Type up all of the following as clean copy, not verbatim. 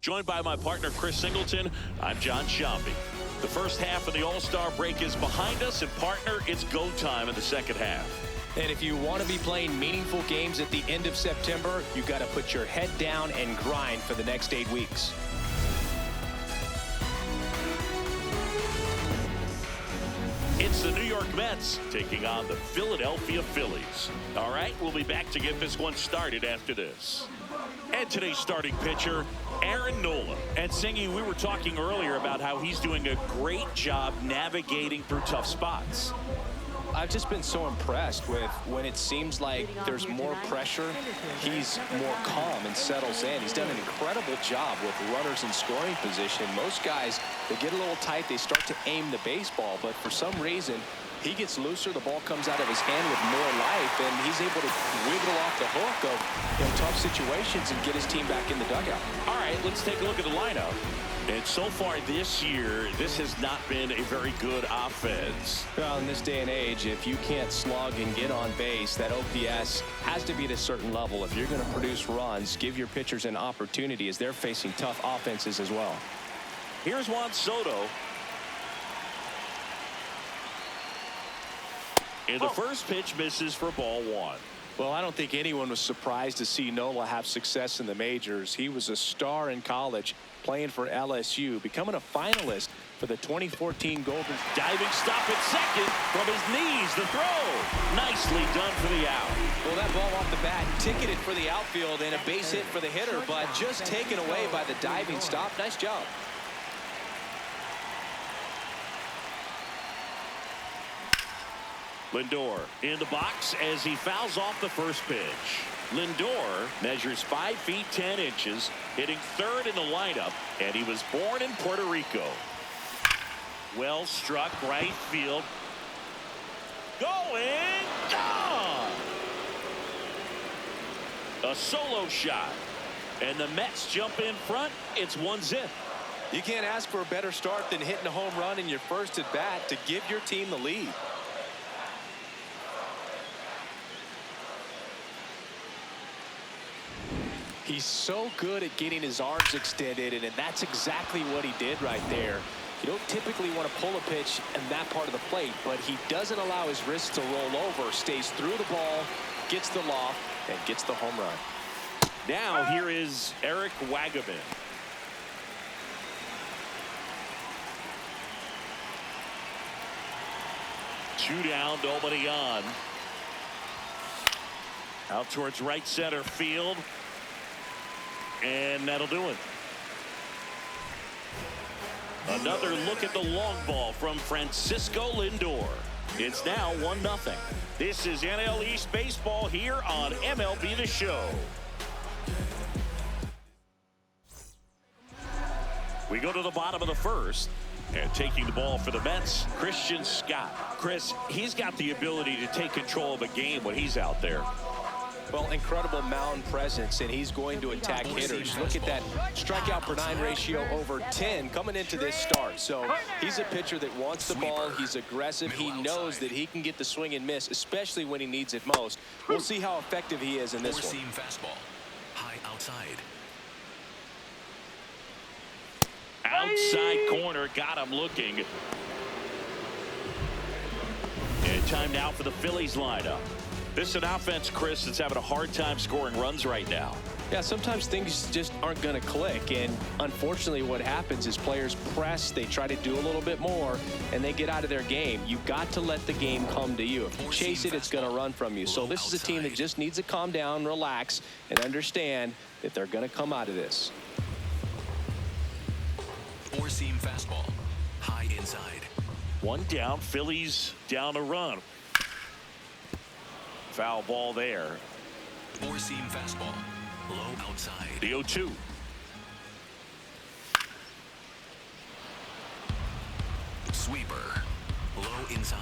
Joined by my partner, Chris Singleton, I'm John Shambi. The first half of the All-Star break is behind us, and partner, it's go time in the second half. And if you want to be playing meaningful games at the end of September, you got to put your head down and grind for the next 8 weeks. It's the New York Mets taking on the Philadelphia Phillies. All right, we'll be back to get this one started after this. And today's starting pitcher, Aaron Nola. And Singy, we were talking earlier about how he's doing a great job navigating through tough spots. I've just been so impressed with when it seems like there's more pressure, he's more calm and settles in. He's done an incredible job with runners in scoring position. Most guys, they get a little tight, they start to aim the baseball, but for some reason, he gets looser, the ball comes out of his hand with more life, and he's able to wiggle off the hook of tough situations and get his team back in the dugout. All right, let's take a look at the lineup. And so far this year, this has not been a very good offense. Well, in this day and age, if you can't slug and get on base, that OPS has to be at a certain level. If you're going to produce runs, give your pitchers an opportunity as they're facing tough offenses as well. Here's Juan Soto. And the first pitch misses for ball one. Well, I don't think anyone was surprised to see Nola have success in the majors. He was a star in college, playing for LSU, becoming a finalist for the 2014 Golden. Diving stop at second from his knees. The throw. Nicely done for the out. Well, that ball off the bat ticketed for the outfield and a base hit for the hitter, but just taken away by the diving stop. Nice job. Lindor in the box as he fouls off the first pitch. Lindor measures 5 feet 10 inches, hitting third in the lineup, and he was born in Puerto Rico. Well struck right field. Going, gone! A solo shot, and the Mets jump in front. It's 1-0. You can't ask for a better start than hitting a home run in your first at bat to give your team the lead. He's so good at getting his arms extended, and that's exactly what he did right there. You don't typically want to pull a pitch in that part of the plate, but he doesn't allow his wrist to roll over, stays through the ball, gets the loft, and gets the home run. Now here is Eric Wagaman. Two down, nobody on. Out towards right center field. And that'll do it. Another look at the long ball from Francisco Lindor. It's now 1-0. This is NL East Baseball here on MLB The Show. We go to the bottom of the first. And taking the ball for the Mets, Christian Scott. Chris, he's got the ability to take control of a game when he's out there. Well, incredible mound presence, and he's going to attack hitters. Look at that strikeout per 9 ratio over 10 coming into this start. So he's a pitcher that wants the ball. He's aggressive. He knows that he can get the swing and miss, especially when he needs it most. We'll see how effective he is in this one. Fastball, high outside. Outside corner, got him looking. And time now for the Phillies lineup. This is an offense, Chris, that's having a hard time scoring runs right now. Yeah, sometimes things just aren't going to click, and unfortunately what happens is players press, they try to do a little bit more, and they get out of their game. You've got to let the game come to you. If you chase it, it's going to run from you. So this is a team that just needs to calm down, relax, and understand that they're going to come out of this. Four-seam fastball, high inside. One down, Phillies down a run. Foul ball there. Four-seam fastball, low outside. The 0-2. Sweeper, low inside.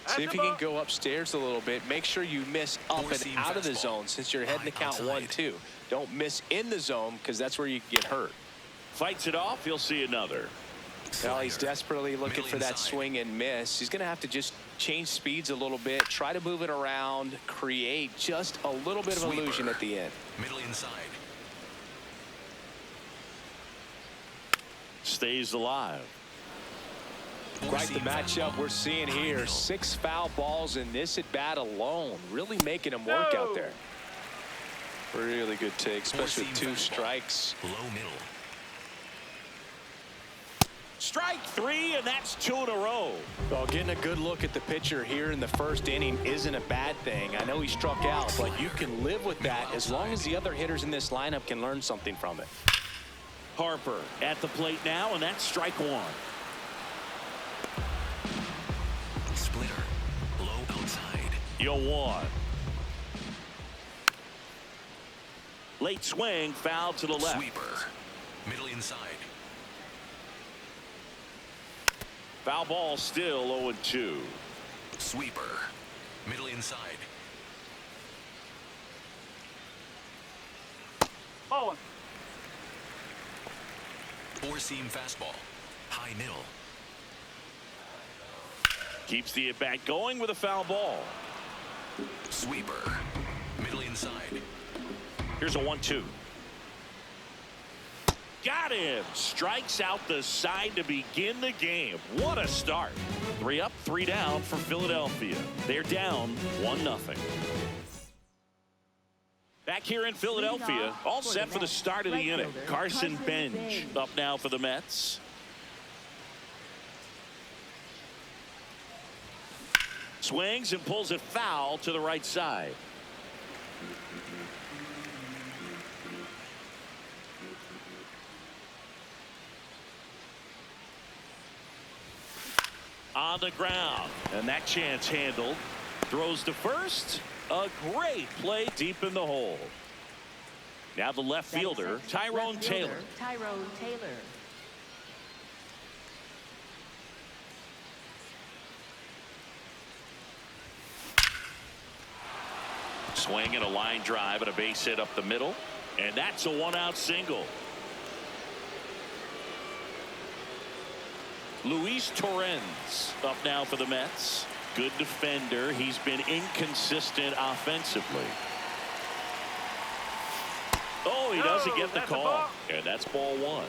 See if you can go upstairs a little bit. Make sure you miss up and out of the zone since you're heading to count 1-2. Don't miss in the zone because that's where you get hurt. Fights it off. You'll see another. Well, he's desperately looking for that swing and miss. He's going to have to just change speeds a little bit, try to move it around, create just a little bit of illusion at the end. Middle inside. stays alive. Quite the matchup we're seeing here. 6 foul balls in this at bat alone. Really making him work out there. Really good take, especially with 2 strikes. Low middle. Strike 3, and that's 2 in a row. Well, getting a good look at the pitcher here in the first inning isn't a bad thing. I know he struck out, but you can live with that as long as the other hitters in this lineup can learn something from it. Harper at the plate now, and that's strike 1. Splitter. Low outside. 0-1. Late swing, foul to the left. Sweeper. Middle inside. Foul ball, still 0-2. Sweeper. Middle inside. Oh. 4-seam fastball. High middle. Keeps the at-bat going with a foul ball. Sweeper. Middle inside. Here's a 1-2. Got him. Strikes out the side to begin the game. What a start. 3 up, 3 down for Philadelphia. They're down 1-0. Back here in Philadelphia, all set for the start of the inning. Carson Bench up now for the Mets. Swings and pulls it foul to the right side. On the ground, and that chance handled. Throws to first. A great play deep in the hole. Now the left fielder, Tyrone Taylor. Tyrone Taylor. Swing and a line drive and a base hit up the middle, and that's a 1-out single. Luis Torrens up now for the Mets. Good defender. He's been inconsistent offensively. Oh, he doesn't get the call. And that's ball 1.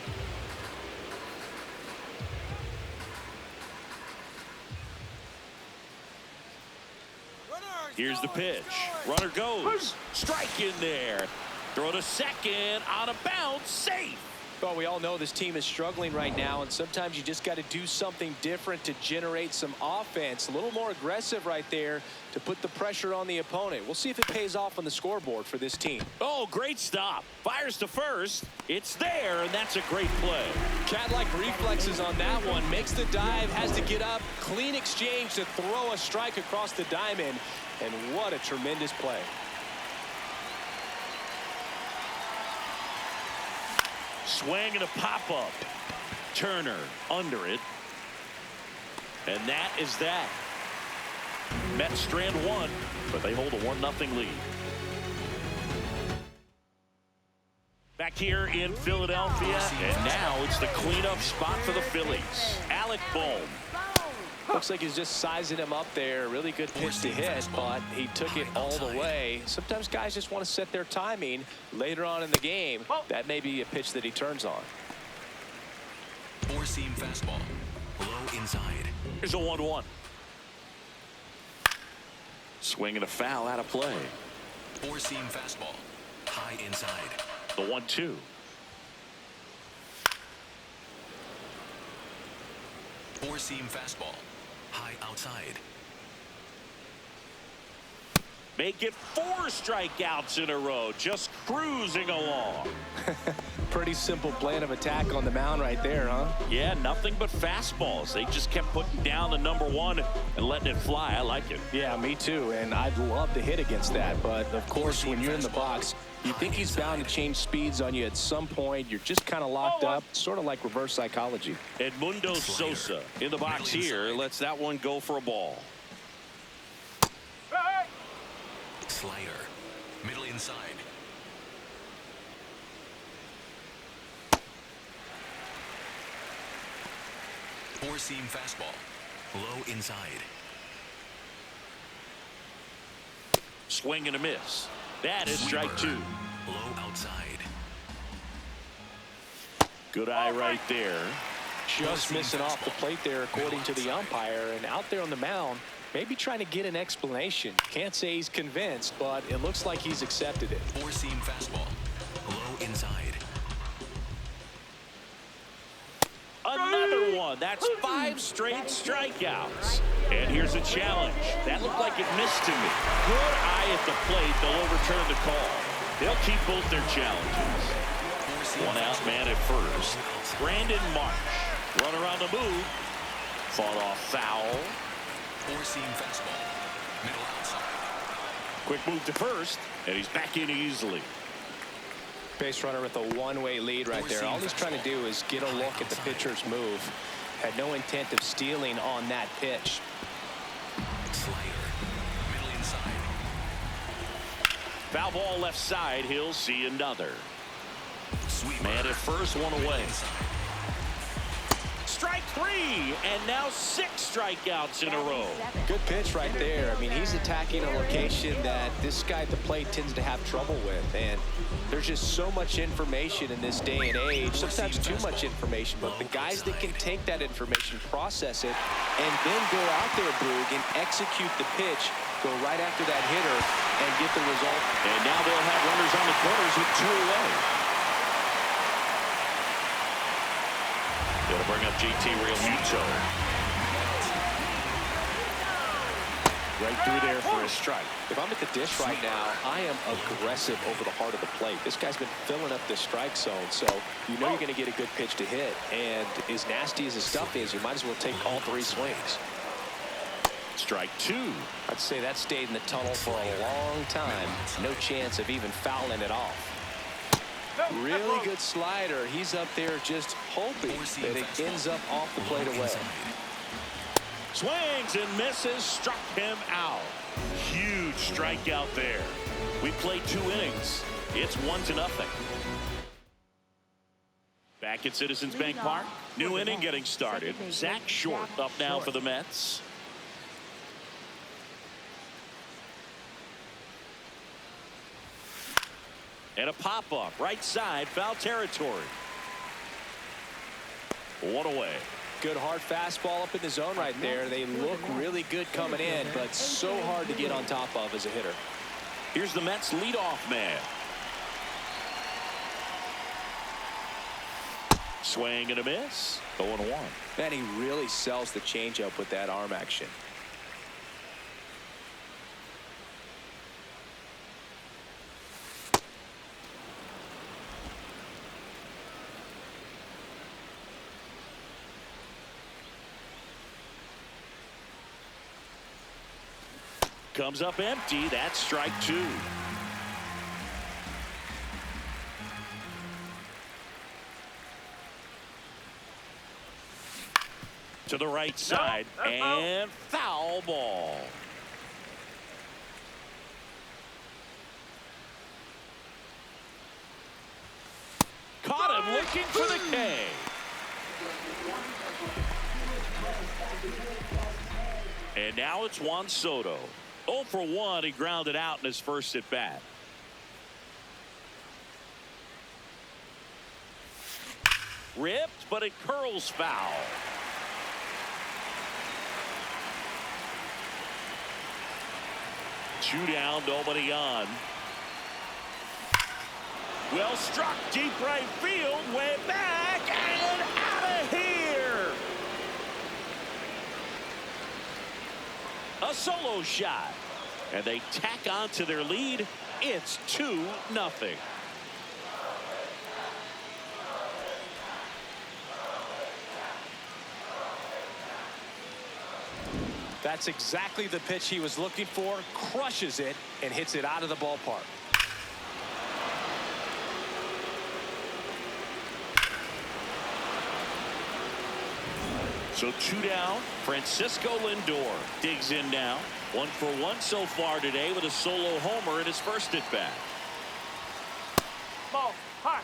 Here's the pitch. Runner goes. Strike in there. Throw to second. On a bounce. Safe. Well, we all know this team is struggling right now, and sometimes you just got to do something different to generate some offense. A little more aggressive right there to put the pressure on the opponent. We'll see if it pays off on the scoreboard for this team. Oh, great stop. Fires to first. It's there, and that's a great play. Cat-like reflexes on that one. Makes the dive, has to get up. Clean exchange to throw a strike across the diamond. And what a tremendous play. Swing and a pop-up. Turner under it. And that is that. Mets strand 1, but they hold a 1-0 lead. Back here in Philadelphia, and now it's the cleanup spot for the Phillies. Alec Bohm. Looks like he's just sizing him up there. Really good pitch to hit, but he took it all the way. Sometimes guys just want to set their timing later on in the game. That may be a pitch that he turns on. 4-seam fastball. Low inside. Here's a 1-1. Swing and a foul out of play. 4-seam fastball. High inside. The 1-2. Four-seam fastball. High outside. Make it 4 strikeouts in a row. Just cruising along. Pretty simple plan of attack on the mound right there, huh? Yeah, nothing but fastballs. They just kept putting down the number 1 and letting it fly. I like it. Yeah, me too. And I'd love to hit against that. But, of course, when you're in the box, you think he's bound to change speeds on you at some point. You're just kind of locked up, sort of like reverse psychology. Edmundo Sosa in the box here. Lets that one go for a ball. Slider. Middle inside. Four-seam fastball. Low inside. Swing and a miss. That is strike 2. Low outside. Good eye right there. Just missing off the plate there, according to the umpire. And out there on the mound, maybe trying to get an explanation. Can't say he's convinced, but it looks like he's accepted it. Four-seam fastball. Low inside. Another one. That's 5 straight strikeouts. And here's a challenge. That looked like it missed to me. Good eye at the plate. They'll overturn the call. They'll keep both their challenges. One out man at first. Brandon Marsh. Runner on the move. Fought off foul. Four-seam fastball. Middle outside. Quick move to first. And he's back in easily. Base runner with a one-way lead right there. All he's trying to do is get a look at the pitcher's move. Had no intent of stealing on that pitch. Slider. Middle inside. Foul ball left side. He'll see another. Sweep. Man at first, one away. Inside. Strike 3, and now 6 strikeouts in a row. Good pitch right there. I mean, he's attacking a location that this guy at the plate tends to have trouble with. And there's just so much information in this day and age, sometimes too much information. But the guys that can take that information, process it, and then go out there, Boog, and execute the pitch, go right after that hitter, and get the result. And now they'll have runners on the corners with 2 away. Going to bring up JT Realmuto. Right through there for a strike. If I'm at the dish right now, I am aggressive over the heart of the plate. This guy's been filling up the strike zone, so you know you're going to get a good pitch to hit. And as nasty as his stuff is, you might as well take all 3 swings. Strike 2. I'd say that stayed in the tunnel for a long time. No chance of even fouling it off. Really good slider. He's up there just hoping that it ends up off the plate away. Swings and misses, struck him out. Huge strikeout there. We played 2 innings. It's 1-0. Back at Citizens Bank Park. New inning getting started. Zach Short up now for the Mets. And a pop-up, right side, foul territory. 1 away. Good hard fastball up in the zone right there. They look really good coming in, but so hard to get on top of as a hitter. Here's the Mets leadoff man. Swing and a miss. 0-1. Man, he really sells the changeup with that arm action. Comes up empty. That's strike 2. To the right side and foul ball. Caught him looking for the K. And now it's Juan Soto. 0 for 1. He grounded out in his first at bat. Ripped, but it curls foul. Two down, nobody on. Well struck, deep right field, way back and out of here. A solo shot, and they tack on to their lead. It's 2-0. That's exactly the pitch he was looking for. Crushes it and hits it out of the ballpark. So 2 down. Francisco Lindor digs in now. 1 for 1 so far today with a solo homer in his first at bat. Ball hot.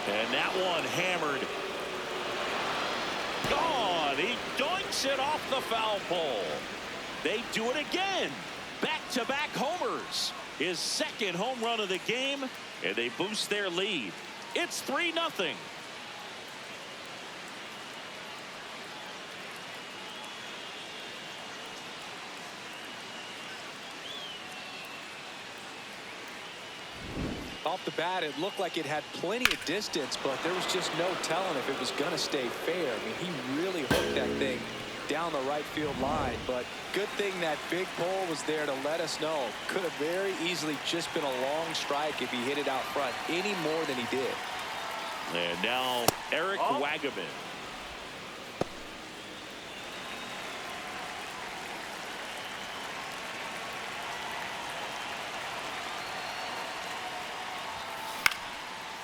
And that one hammered. Gone. He doinks it off the foul pole. They do it again. Back-to-back homers. His second home run of the game, and they boost their lead. It's 3-0. Off the bat, it looked like it had plenty of distance, but there was just no telling if it was going to stay fair. I mean, he really hooked that thing down the right field line, but good thing that big pole was there to let us know. Could have very easily just been a long strike if he hit it out front any more than he did. And now Eric Wagaman.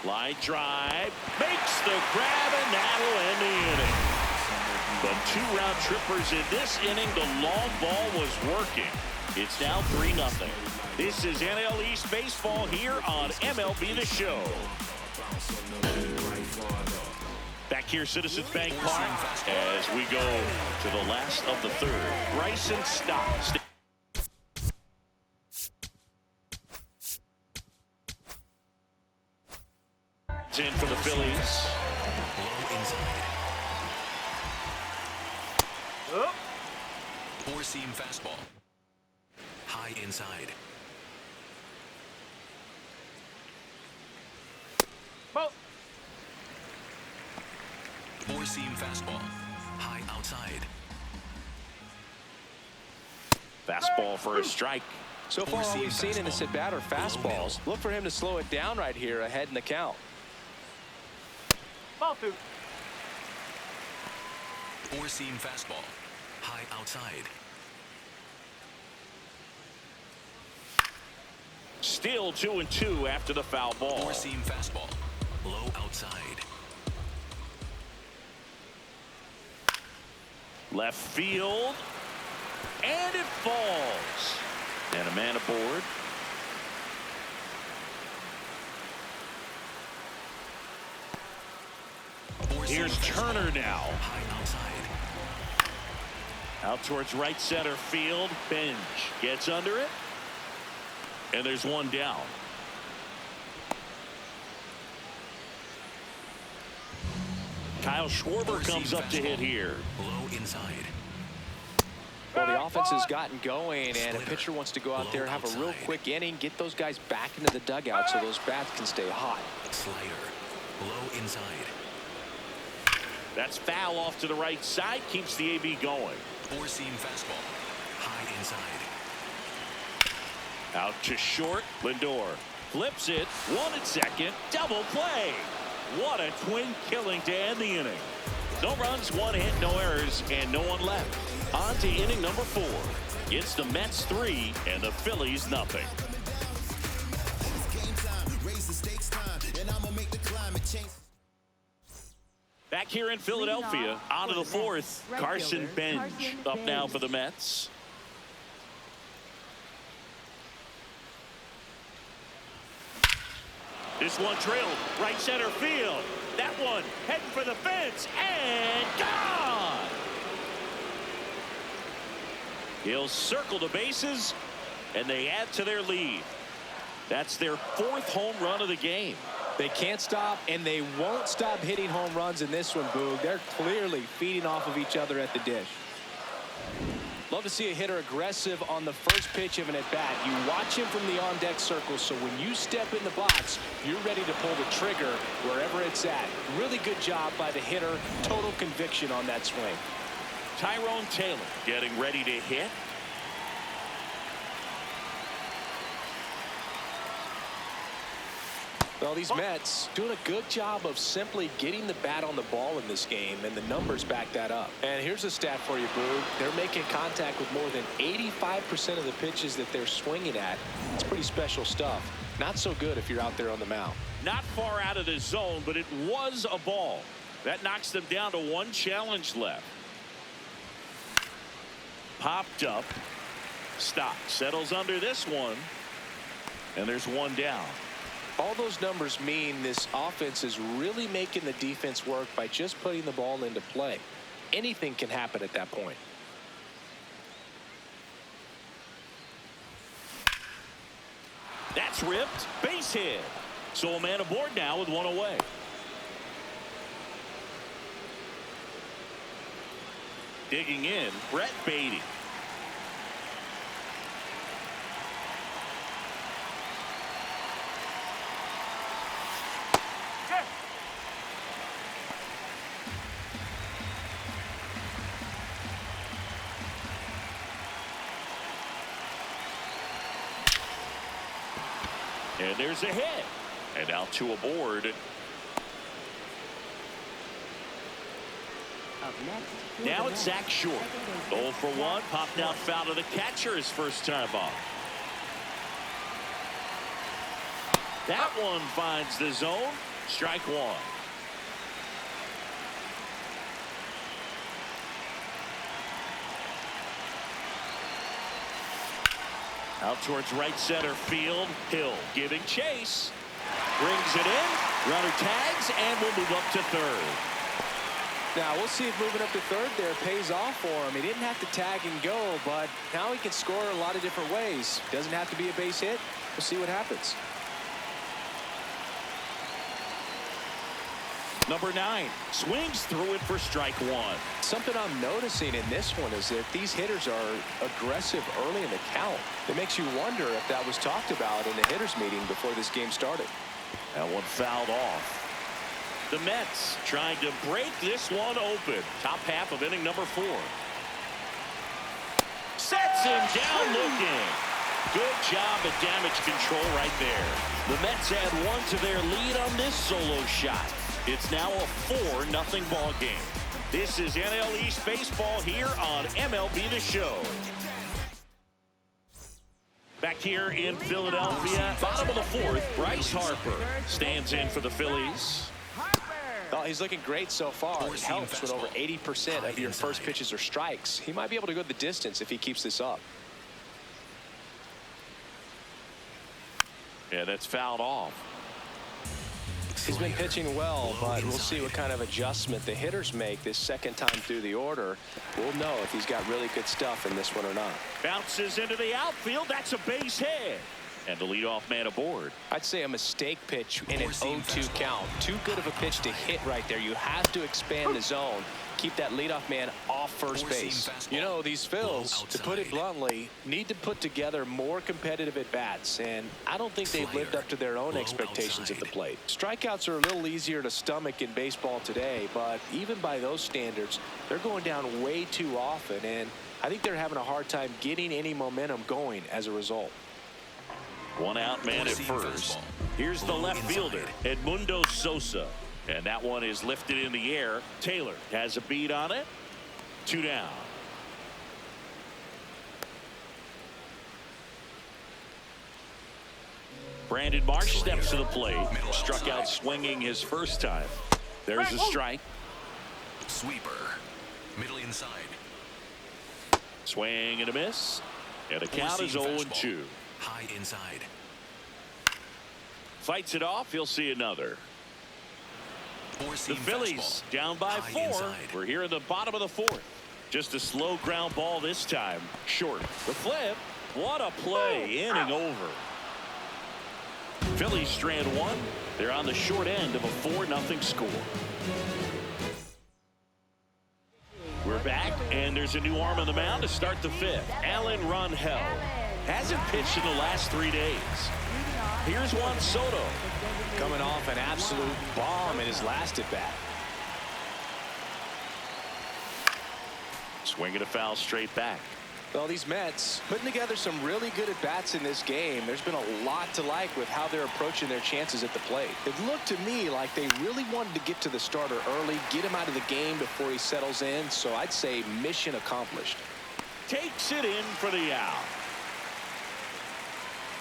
Line drive, makes the grab, and that'll end the inning. But 2 round trippers in this inning. The long ball was working. It's now 3-0. This is NL East Baseball here on MLB The Show. Back here, Citizens Bank Park, as we go to the last of the third. Bryson Stott. In for the Phillies. Low inside. Oh. Four-seam fastball. High inside. Ball. Four-seam fastball. High outside. Fastball for a strike. So far, all we've seen in this at-bat are fastballs. Look for him to slow it down right here ahead in the count. Ball 2. Four-seam fastball. High outside. Still 2-2 after the foul ball. Four-seam fastball. Low outside. Left field. And it falls. And a man aboard. Here's Turner now. High outside. Out towards right center field. Bench gets under it. And there's one down. Kyle Schwarber comes up to hit here. Low inside. Well, the offense has gotten going, and a pitcher wants to go out there, have a real quick inning, get those guys back into the dugout so those bats can stay hot. Slider. Low inside. That's foul off to the right side. Keeps the AB going. Four-seam fastball. High inside. Out to short. Lindor flips it. 1 at second. Double play. What a twin killing to end the inning. No runs, 1 hit, no errors, and no one left. On to inning number 4. It's the Mets 3 and the Phillies nothing. Back here in Philadelphia, on to the 4th. Carson Bench up now for the Mets. This one drilled right center field. That one heading for the fence and gone. He'll circle the bases and they add to their lead. That's their 4th home run of the game. They can't stop, and they won't stop hitting home runs in this one, Boog. They're clearly feeding off of each other at the dish. Love to see a hitter aggressive on the first pitch of an at-bat. You watch him from the on-deck circle, so when you step in the box, you're ready to pull the trigger wherever it's at. Really good job by the hitter. Total conviction on that swing. Tyrone Taylor getting ready to hit. Well, these Mets doing a good job of simply getting the bat on the ball in this game, and the numbers back that up. And here's a stat for you, Boog. They're making contact with more than 85% of the pitches that they're swinging at. It's pretty special stuff. Not so good if you're out there on the mound. Not far out of the zone, but it was a ball. That knocks them down to 1 challenge left. Popped up. Stock settles under this one. And there's 1 down. All those numbers mean this offense is really making the defense work by just putting the ball into play. Anything can happen at that point. That's ripped. Base hit. So a man aboard now with one away. Digging in, Brett Beatty. And there's a hit. And now two aboard. Now it's Zach Short. 0 for 1. Popped out foul to the catcher his first time off. That one finds the zone. Strike one. Out towards right center field. Hill giving chase. Brings it in. Runner tags and will move up to third. Now we'll see if moving up to third there pays off for him. He didn't have to tag and go, but now he can score a lot of different ways. Doesn't have to be a base hit. We'll see what happens. Number 9 swings through it for strike one. Something I'm noticing in this one is that these hitters are aggressive early in the count. It makes you wonder if that was talked about in the hitters meeting before this game started. That one fouled off. The Mets trying to break this one open. Top half of inning number 4. Sets him down looking. Good job at damage control right there. The Mets add 1 to their lead on this solo shot. It's now a 4-0 ball game. This is NL East Baseball here on MLB The Show. Back here in Philadelphia, bottom of the 4th, Bryce Harper stands in for the Phillies. Oh, he's looking great so far. It helps when over 80% of your first pitches are strikes. He might be able to go the distance if he keeps this up. Yeah, that's fouled off. He's been pitching well, but we'll see what kind of adjustment the hitters make this second time through the order. We'll know if he's got really good stuff in this one or not. Bounces into the outfield. That's a base hit. And the leadoff man aboard. I'd say a mistake pitch in an 0-2 count. Too good of a pitch to hit right there. You have to expand the zone. Keep that leadoff man off first base. You know, these Phils, to put it bluntly, need to put together more competitive at-bats, and I don't think they've lived up to their own expectations at the plate. Strikeouts are a little easier to stomach in baseball today, but even by those standards, they're going down way too often, and I think they're having a hard time getting any momentum going as a result. One out man at first. Here's the left fielder, Edmundo Sosa. And that one is lifted in the air. Taylor has a beat on it. 2 down. Brandon Marsh steps to the plate. Struck out swinging his first time. There's a strike. Sweeper. Middle inside. Swing and a miss. And the count is 0-2. High inside. Fights it off. He'll see another. The Phillies down by 4. We're here in the bottom of the 4th. Just a slow ground ball this time. Short. The flip. What a play. Inning over. Phillies strand 1. They're on the short end of a 4-0 score. We're back, and there's a new arm on the mound to start the 5th. Alan Ronhell hasn't pitched in the last 3 days. Here's Juan Soto. Coming off an absolute bomb in his last at-bat. Swinging a foul straight back. Well, these Mets putting together some really good at-bats in this game. There's been a lot to like with how they're approaching their chances at the plate. It looked to me like they really wanted to get to the starter early, get him out of the game before he settles in. So I'd say mission accomplished. Takes it in for the out.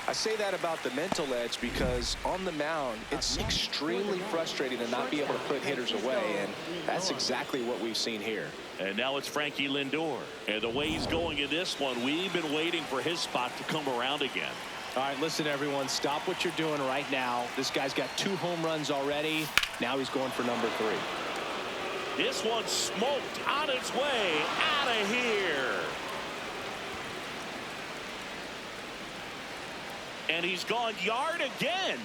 I say that about the mental edge because on the mound, it's extremely frustrating to not be able to put hitters away, and that's exactly what we've seen here. And now it's Frankie Lindor. And the way he's going in this one, we've been waiting for his spot to come around again. All right, listen, everyone, stop what you're doing right now. This guy's got 2 home runs already. Now he's going for number 3. This one's smoked on its way out of here. And he's gone yard again.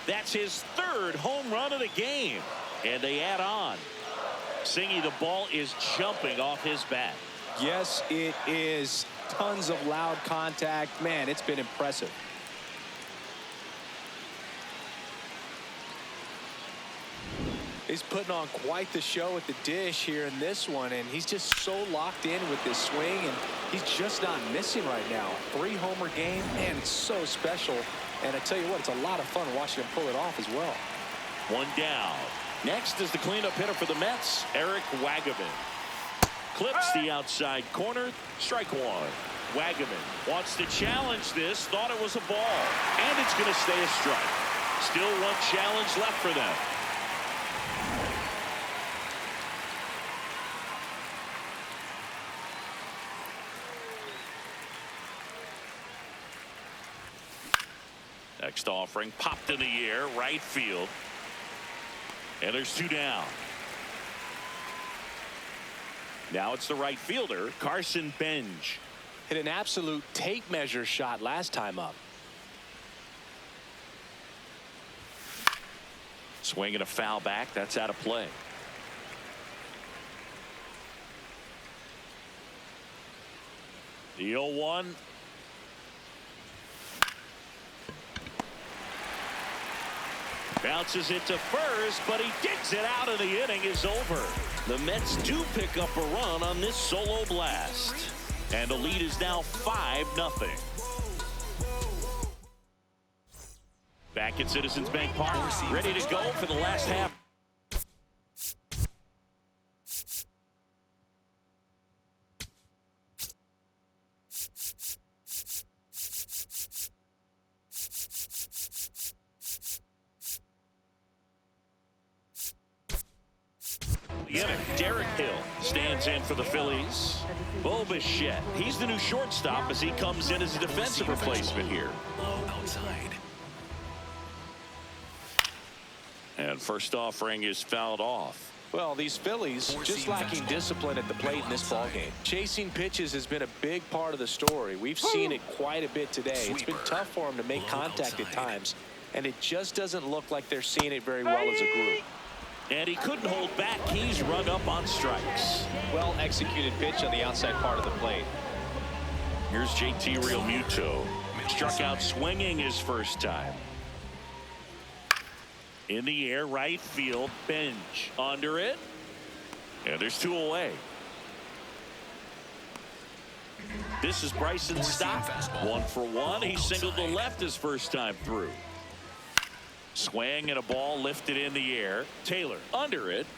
That's his third home run of the game. And they add on. Singy, the ball is jumping off his bat. Yes, it is. Tons of loud contact. Man, it's been impressive. He's putting on quite the show at the dish here in this one, and he's just so locked in with this swing, and he's just not missing right now. 3-homer game, man, it's so special. And I tell you what, it's a lot of fun watching him pull it off as well. One down. Next is the cleanup hitter for the Mets, Eric Wagaman. Clips the outside corner. Strike one. Wagaman wants to challenge this. Thought it was a ball. And it's going to stay a strike. Still one challenge left for them. Next offering popped in the air, right field. And there's 2 down. Now it's the right fielder, Carson Benj. Hit an absolute tape measure shot last time up. Swinging a foul back. That's out of play. The 0-1. Bounces it to first, but he digs it out, and the inning is over. The Mets do pick up a run on this solo blast. And the lead is now 5-0. Back at Citizens Bank Park, ready to go for the last half. Derek Hill stands in for the Phillies. Bo Bichette, he's the new shortstop as he comes in as a defensive replacement here. Outside. And first offering is fouled off. Well, these Phillies just lacking discipline at the plate in this ballgame. Chasing pitches has been a big part of the story. We've seen it quite a bit today. It's been tough for them to make contact at times, and it just doesn't look like they're seeing it very well as a group. And he couldn't hold back. He's rung up on strikes. Well executed pitch on the outside part of the plate. Here's JT Realmuto. Struck out swinging his first time. In the air, right field. Bench under it. And there's 2 away. This is Bryson Stott. 1 for 1. He singled to left his first time through. Swing and a ball lifted in the air. Taylor under it.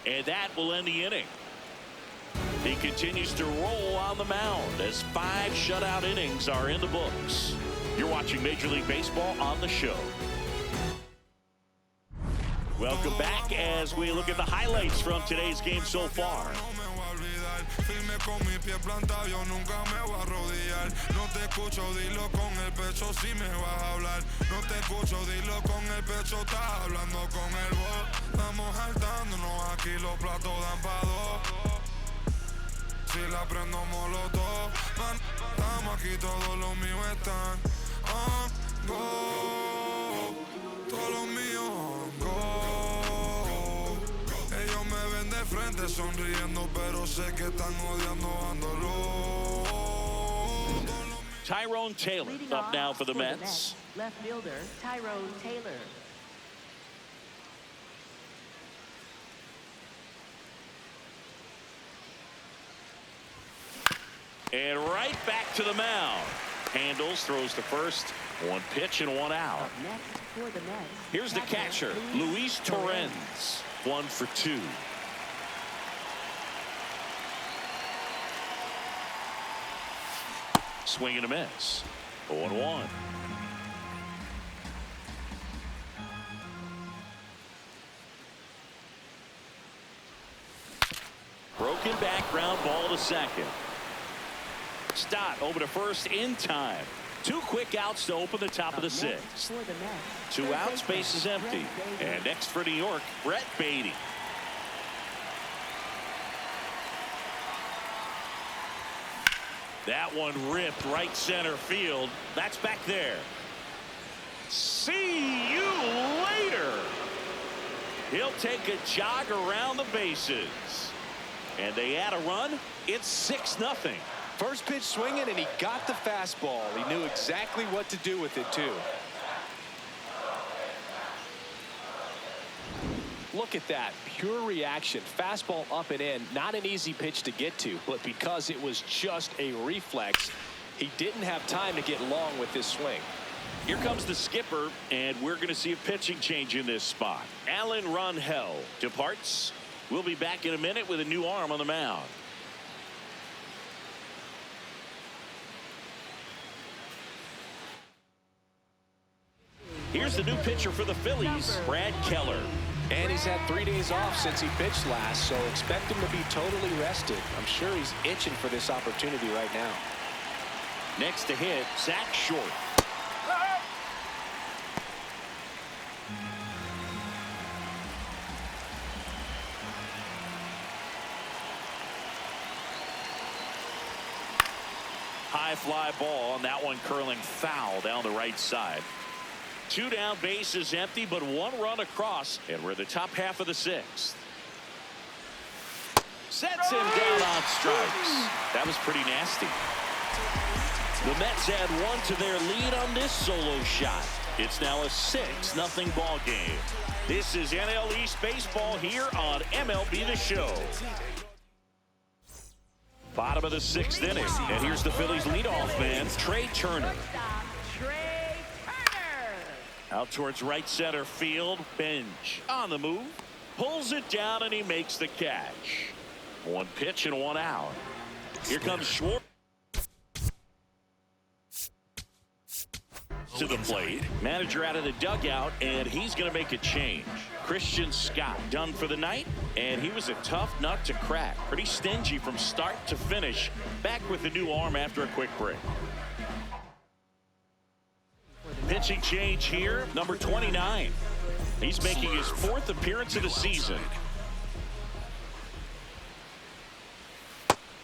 And that will end the inning. He continues to roll on the mound as 5 shutout innings are in the books. You're watching Major League Baseball on the show. Welcome back as we look at the highlights from today's game so far. Firme con mi pie plantado, yo nunca me voy a arrodillar. No te escucho, dilo con el pecho si me vas a hablar. No te escucho, dilo con el pecho, estás hablando con el voz. Estamos saltándonos aquí, los platos dan pa' 2. Si la prendo molotov, man, estamos aquí, todos los míos están on go. Todos los míos on go. Ellos me ven de frente sonriendo, pero sé que están odiando, ándolo. Tyrone Taylor up now for the Mets. Left fielder Tyrone Taylor. And right back to the mound. Handles, throws to first. 1 pitch and 1 out. Up next for the Mets. Here's the catcher, Luis Torrens. 1 for 2. Swing and a miss. 0-1. Broken back, ground ball to second. Stott over to first in time. 2 quick outs to open the top of the 6th. 2 outs, base is empty. And next for New York, Brett Beatty. That one ripped right center field. That's back there. See you later. He'll take a jog around the bases. And they add a run. It's 6-0. First pitch swinging, and he got the fastball. He knew exactly what to do with it, too. Look at that. Pure reaction. Fastball up and in. Not an easy pitch to get to, but because it was just a reflex, he didn't have time to get long with this swing. Here comes the skipper, and we're going to see a pitching change in this spot. Alan Runhell departs. We'll be back in a minute with a new arm on the mound. Here's the new pitcher for the Phillies, Brad Keller. And he's had 3 days off since he pitched last, so expect him to be totally rested. I'm sure he's itching for this opportunity right now. Next to hit, Zach Short. High fly ball, and that one curling foul down the right side. 2 down, bases empty, but 1 run across, and we're the top half of the 6th. Sets him down on strikes. That was pretty nasty. The Mets add 1 to their lead on this solo shot. It's now a 6-0 ball game. This is NL East baseball here on MLB The Show. Bottom of the 6th inning, and here's the Phillies leadoff man, Trey Turner. Out towards right center field. Bench on the move. Pulls it down, and he makes the catch. 1 pitch and 1 out. Here comes Schwartz to the plate. Manager out of the dugout, and he's going to make a change. Christian Scott done for the night, and he was a tough nut to crack. Pretty stingy from start to finish. Back with the new arm after a quick break. Pitching change here, number 29. He's making his 4th appearance of the season.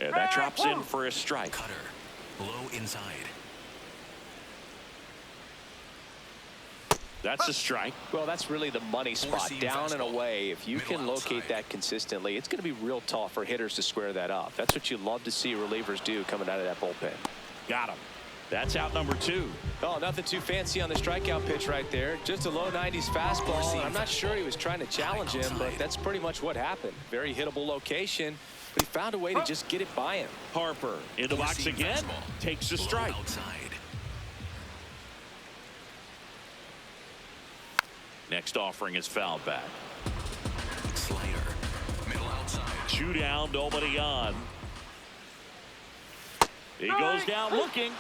And that drops in for a strike. Cutter, low inside. That's a strike. Well, that's really the money spot, down and away. If you can locate that consistently, it's going to be real tough for hitters to square that up. That's what you love to see relievers do coming out of that bullpen. Got him. That's out number 2. Oh, nothing too fancy on the strikeout pitch right there. Just a low 90s fastball. I'm not sure he was trying to challenge him, but that's pretty much what happened. Very hittable location, but he found a way to just get it by him. Harper in the box again. Takes a strike. Next offering is fouled back. Slider, middle outside. 2 down, nobody on. He goes down looking.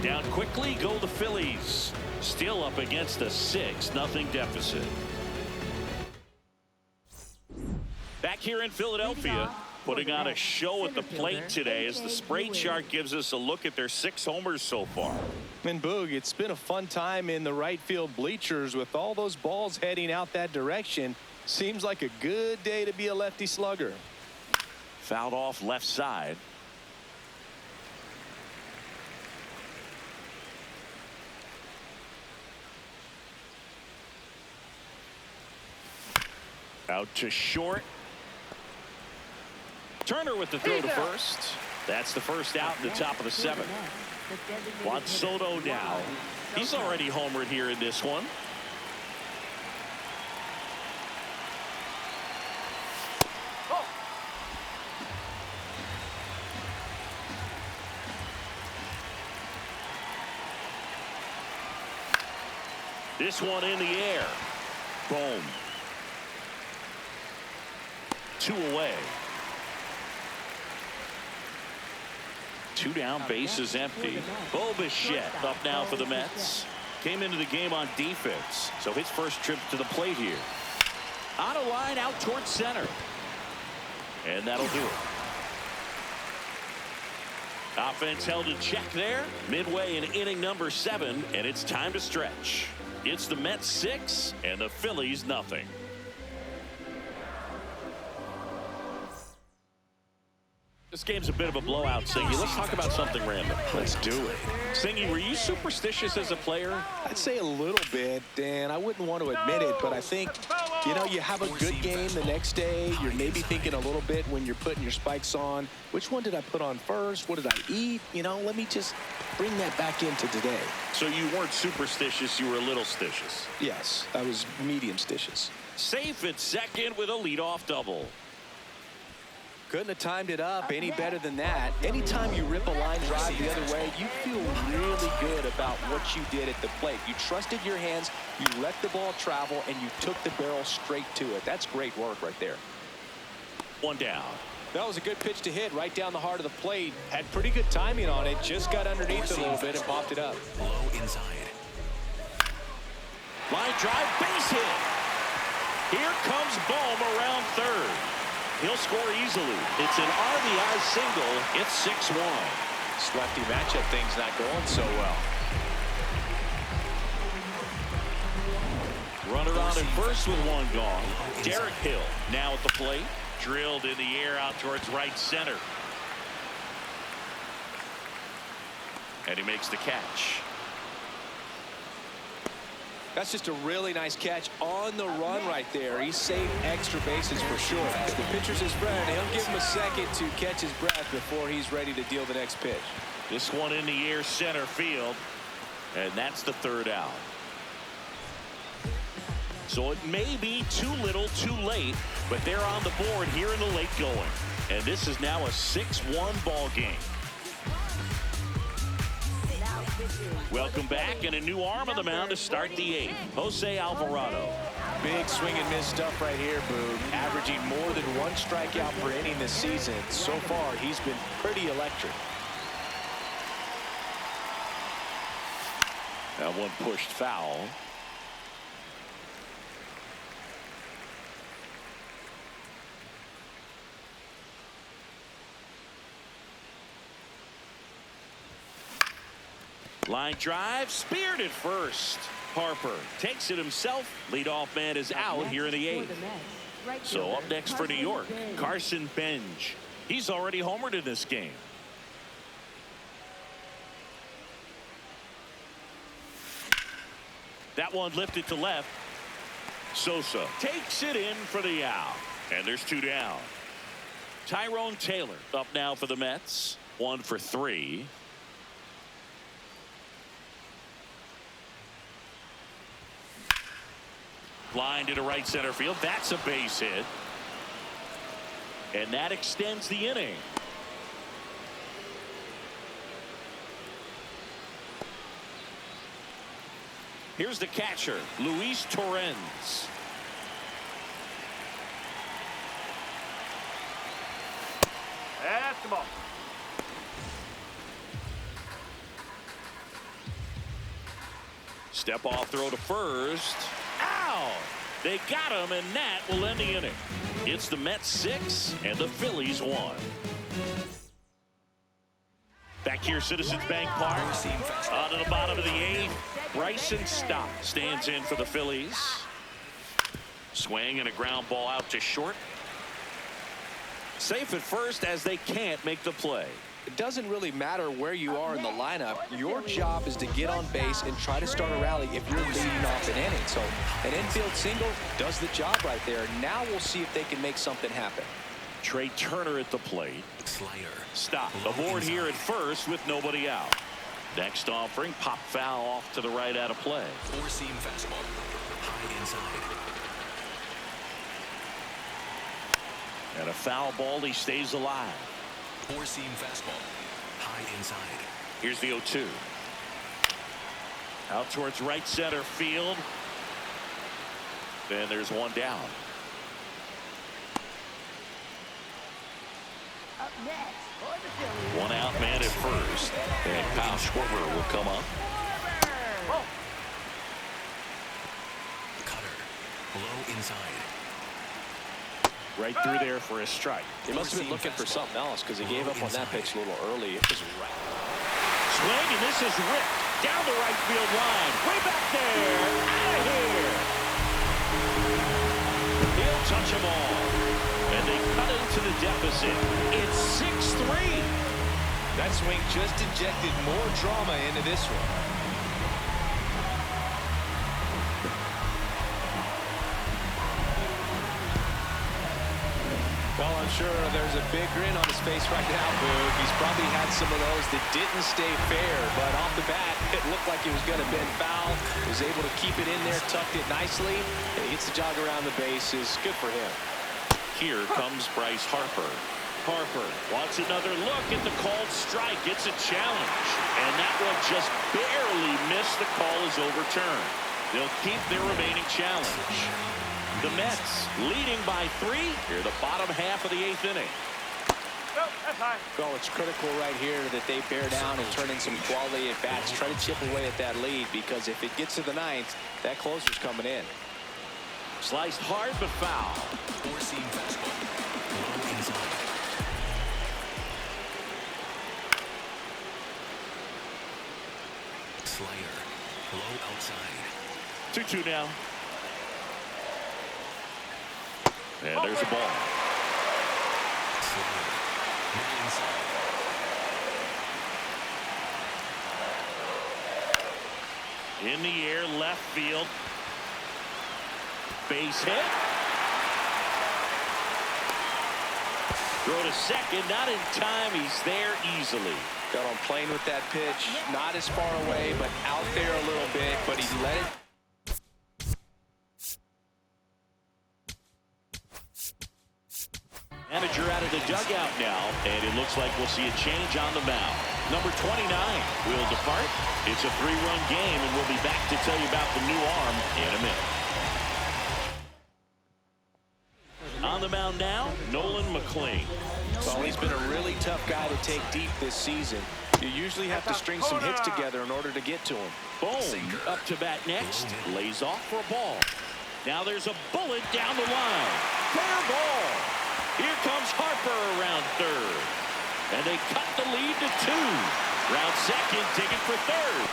Down quickly go the Phillies. Still up against a 6-0 deficit. Back here in Philadelphia, putting on a show at the plate today as the spray chart gives us a look at their 6 homers so far. And Boog, it's been a fun time in the right field bleachers with all those balls heading out that direction. Seems like a good day to be a lefty slugger. Fouled off left side. Out to short. Turner with the throw to first. That's the first out in the top of the 7th. Juan Soto now. He's already homered here in this one. This one in the air. Boom. 2 away. 2 down, bases empty. Bo Bichette up now for the Mets. Came into the game on defense, so his first trip to the plate here. On a line out towards center. And that'll do it. Offense held in check there. Midway in inning number 7, and it's time to stretch. It's the Mets 6 and the Phillies nothing. This game's a bit of a blowout, Singy. Let's talk about something random. Let's do it. Singy, were you superstitious as a player? I'd say a little bit, Dan. I wouldn't want to admit it, but I think, you know, you have a good game the next day. You're maybe thinking a little bit when you're putting your spikes on. Which one did I put on first? What did I eat? You know, let me just bring that back into today. So you weren't superstitious, you were a little stitious. Yes, I was medium stitious. Safe at second with a leadoff double. Couldn't have timed it up any better than that. Anytime you rip a line drive the other way, you feel really good about what you did at the plate. You trusted your hands, you let the ball travel, and you took the barrel straight to it. That's great work right there. One down. That was a good pitch to hit right down the heart of the plate. Had pretty good timing on it. Just got underneath it a little bit and popped it up. Low inside. Line drive, base hit. Here comes Bohm around third. He'll score easily. It's an RBI single. It's 6-1. This lefty matchup thing's not going so well. Runner on at first with one gone. Derek Hill now at the plate. Drilled in the air out towards right center. And he makes the catch. That's just a really nice catch on the run right there. He saved extra bases for sure. If the pitcher's his friend, he'll give him a second to catch his breath before he's ready to deal the next pitch. This one in the air center field. And that's the third out. So it may be too little too late, but they're on the board here in the late going. And this is now a 6-1 ball game. Welcome back, and a new arm on the mound to start the eighth. Jose Alvarado. Big swing and miss stuff right here, Boog. Averaging more than one strikeout per inning this season. So far, he's been pretty electric. That one pushed foul. Line drive, speared at first. Harper takes it himself. Leadoff man is out here in the eighth. So up next for New York, Carson Benj. He's already homered in this game. That one lifted to left. Sosa takes it in for the out. And there's two down. Tyrone Taylor up now for the Mets. 1 for 3. Line to right center field. That's a base hit. And that extends the inning. Here's the catcher, Luis Torrens. That's the ball. Step off throw to first. Ow! They got him, and that will end the inning. It's the Mets 6 and the Phillies 1. Back here, Citizens Bank Park. On to the bottom of the eighth. Bryson Stott stands in for the Phillies. Swing and a ground ball out to short. Safe at first as they can't make the play. It doesn't really matter where you are in the lineup. Your job is to get on base and try to start a rally if you're leading off an inning. So an infield single does the job right there. Now we'll see if they can make something happen. Trey Turner at the plate. Slider. Stop aboard here at first with nobody out. Next offering, pop foul off to the right out of play. Four-seam fastball. High inside. And a foul ball, he stays alive. Four-seam fastball. High inside. Here's the 0-2. Out towards right center field. And there's one down. Up next for the Phillies. One out man at first. And Kyle Schwarber will come up. Cutter. Low inside. Right through there for a strike. He must have been looking for something else because he gave up on that pitch a little early. It was right. Swing, and this is ripped down the right field line. Way back there. Out of here. He'll touch them all. And they cut into the deficit. It's 6-3. That swing just injected more drama into this one. Well, I'm sure there's a big grin on his face right now, Boog. He's probably had some of those that didn't stay fair, but off the bat, it looked like it was going to bend foul. Was able to keep it in there, tucked it nicely. And he gets the jog around the bases. Good for him. Here comes Bryce Harper. Harper wants another look at the called strike. It's a challenge, and that one just barely missed. The call is overturned. They'll keep their remaining challenge. The Mets leading by 3 here the bottom half of the 8th inning. Oh, that's high. Well, it's critical right here that they bear down and turn in some quality at bats. Try to chip away at that lead, because if it gets to the 9th, that closer's coming in. Sliced hard but foul. Four-seam fastball. Low inside. Slider. Low outside. 2-2 now. And there's the ball. Slider. Mid inside. In the air, left field. Base hit. Throw to second, not in time. He's there easily. Got on plane with that pitch. Not as far away, but out there a little bit. But he let it. Manager out of the dugout now, and it looks like we'll see a change on the mound. Number 29 will depart. It's a 3-run game, and we'll be back to tell you about the new arm in a minute. On the mound now, Nolan McLean. Well, he's been a really tough guy to take deep this season. You usually have to string some hits together in order to get to him. Boom, up to bat next, lays off for a ball. Now there's a bullet down the line. Fair ball. Here comes Harper around third. And they cut the lead to 2. Round second, digging for third.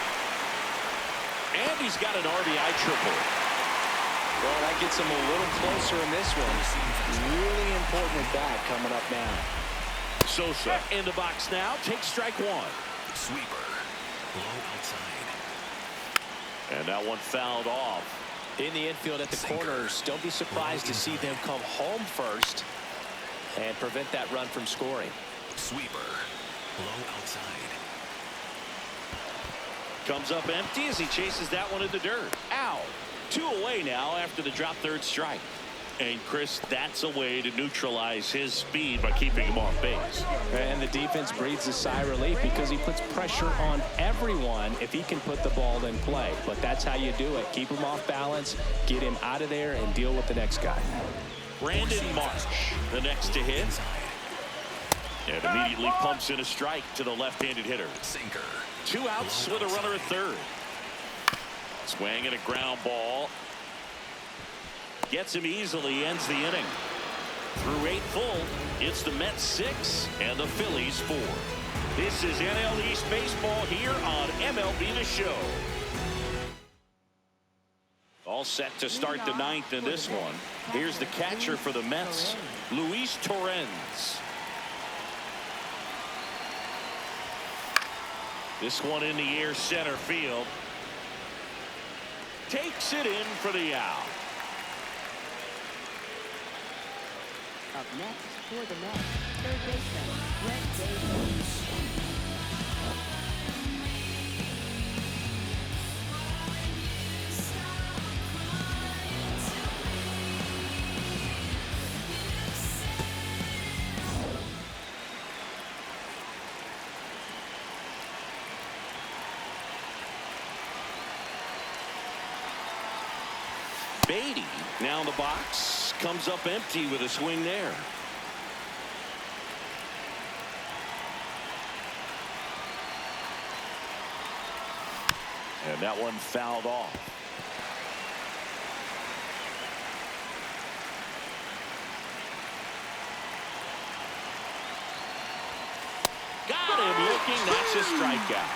And he's got an RBI triple. Well, that gets him a little closer in this one. Really important at bat coming up now. Sosa in the box now. Takes strike 1. Sweeper. Low outside. And that one fouled off. In the infield at the corners, don't be surprised to see them come home first and prevent that run from scoring. Sweeper. Low outside. Comes up empty as he chases that one in the dirt. Out. 2 away now after the drop third strike. And Chris, that's a way to neutralize his speed by keeping him off base. And the defense breathes a sigh of relief because he puts pressure on everyone if he can put the ball in play. But that's how you do it. Keep him off balance, get him out of there, and deal with the next guy. Brandon Marsh, the next to hit. And immediately pumps in a strike to the left-handed hitter. Sinker. 2 outs with a runner at third. Swing and a ground ball. Gets him easily, ends the inning. Through 8 full, it's the Mets 6 and the Phillies 4. This is NL East Baseball here on MLB The Show. All set to start the 9th in this one. Here's the catcher for the Mets, Luis Torrens. This one in the air, center field. Takes it in for the out. Up next for the Mets, third baseman, Brett Davis. Beatty now in the box, comes up empty with a swing there. And that one fouled off. Got him looking. That's a strikeout.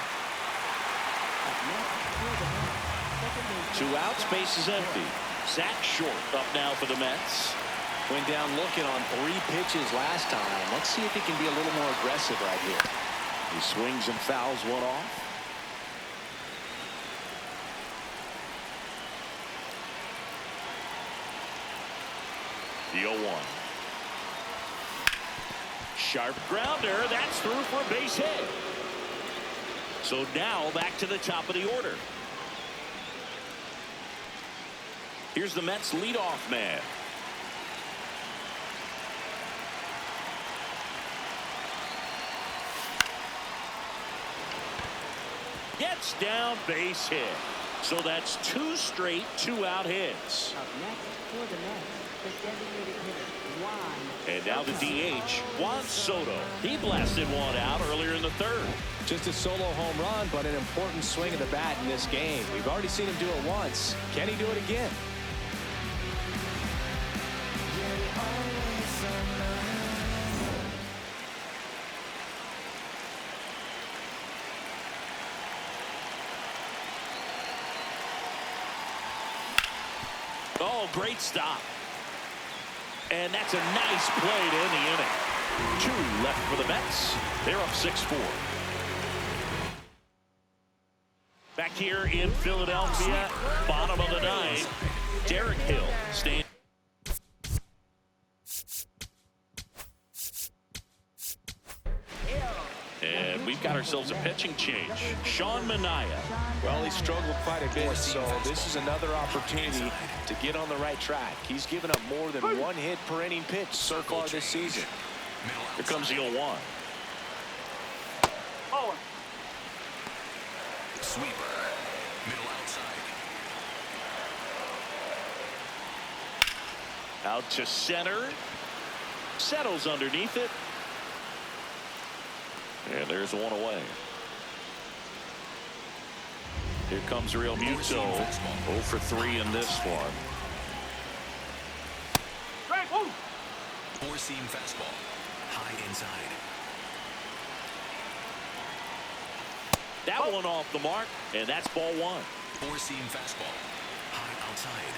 2 2 outs, base is empty. Zach Short up now for the Mets. Went down looking on 3 pitches last time. Let's see if he can be a little more aggressive right here. He swings and fouls one off. The 0-1. Sharp grounder. That's through for a base hit. So now back to the top of the order. Here's the Mets leadoff man. Gets down, base hit. So that's 2 straight 2-out hits. Up next for the Mets, the designated hitter, Juan. And now the DH, Juan Soto. He blasted one out earlier in the 3rd. Just a solo home run, but an important swing of the bat in this game. We've already seen him do it once. Can he do it again? Oh, great stop. And that's a nice play to end the inning. 2 left for the Mets. They're up 6-4. Back here in Philadelphia, bottom of the 9th, Derek Hill standing. And we've got ourselves a pitching change. Sean Manaea. Well, he struggled quite a bit, so this is another opportunity to get on the right track. He's given up more than 1 hit per inning pitch so far this season. Here comes the 0-1. Oh. Sweeper. Middle outside. Out to center. Settles underneath it. And there's 1 away. Here comes Real Muto. 0 for 3 in this one. Strike. Woo. 4-seam fastball. High inside. That one off the mark, and that's ball 1. 4-seam fastball. High outside.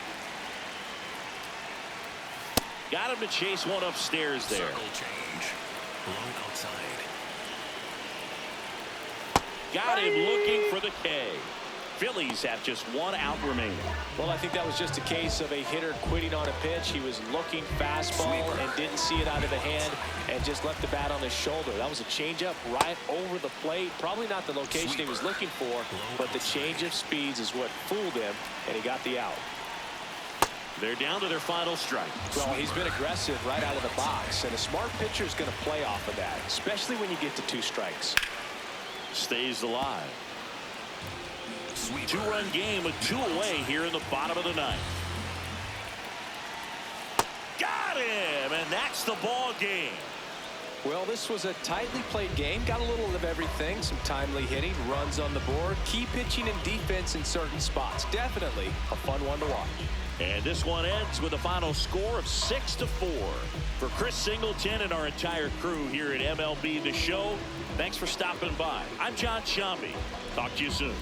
Got him to chase one upstairs there. Circle change. Low outside. Got him looking for the K. Phillies have just 1 out remaining. Well, I think that was just a case of a hitter quitting on a pitch. He was looking fastball and didn't see it out of the hand and just left the bat on his shoulder. That was a changeup right over the plate. Probably not the location he was looking for, but the change of speeds is what fooled him, and he got the out. They're down to their final strike. Well, he's been aggressive right out of the box, and a smart pitcher is going to play off of that, especially when you get to 2 strikes. Stays alive. Sweeper. 2-run game with 2 away here in the bottom of the 9th. Got him, and that's the ball game. Well, this was a tightly played game. Got a little of everything. Some timely hitting, runs on the board, key pitching and defense in certain spots. Definitely a fun one to watch. And this one ends with a final score of 6-4. For Chris Singleton and our entire crew here at MLB The Show, thanks for stopping by. I'm John Shambi. Talk to you soon.